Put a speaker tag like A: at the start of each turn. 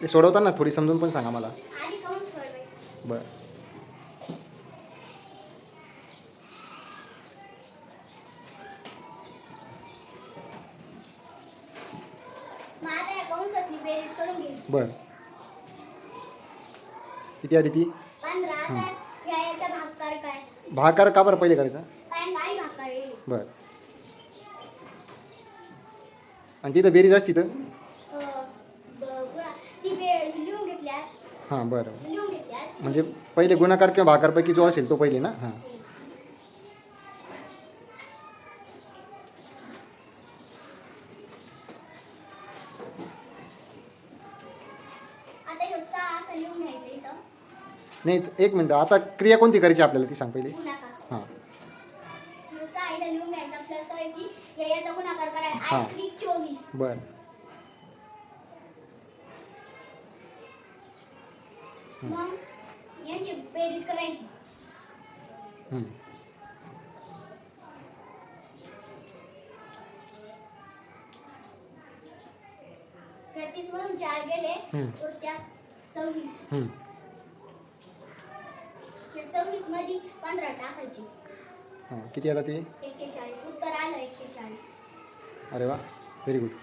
A: ते सोडवताना थोडी समजून पण सांगा मला.
B: आधी काऊन सोडवायचं?
A: बरं.
B: मग आता या कंसातली बेरीज करून घे.
A: बरं. किती आली ती?
B: 15. आता याचा भागाकार काय?
A: भागाकार का बरं पहिले करायचा?
B: काय भागाकार येईल?
A: बरं. आणि तिथं बेरीज असती तर?
B: ती लिहून घेतल्या.
A: हां बरं.
B: लिहून घेतल्या.
A: म्हणजे पहिले गुणाकार किंवा भागाकारपैकी जो असेल तो पहिले ना. हां.
B: आता ह्यो 6 असं लिहून घ्यायचं इथं.
A: नाही एक मिनटं, आता क्रिया कोणती करायची आपल्याला ती सांग पहिले.
B: गुणाकार.
A: हां.
B: ह्यो 6 इथं लिहून घ्यायचा प्लस करायची. याचा गुणाकार करायचा.
A: हां.
B: 8 3 24.
A: बरं.
B: मग यांची बेरीज करायची.
A: हं.
B: 33 वरून 4 गेले तर त्या 26.
A: हं.
B: त्या 26 मध्ये 15 टाकायची.
A: हां किती आता ती?
B: 41. उत्तर आलं 41.
A: अरे वा, व्हेरी गुड.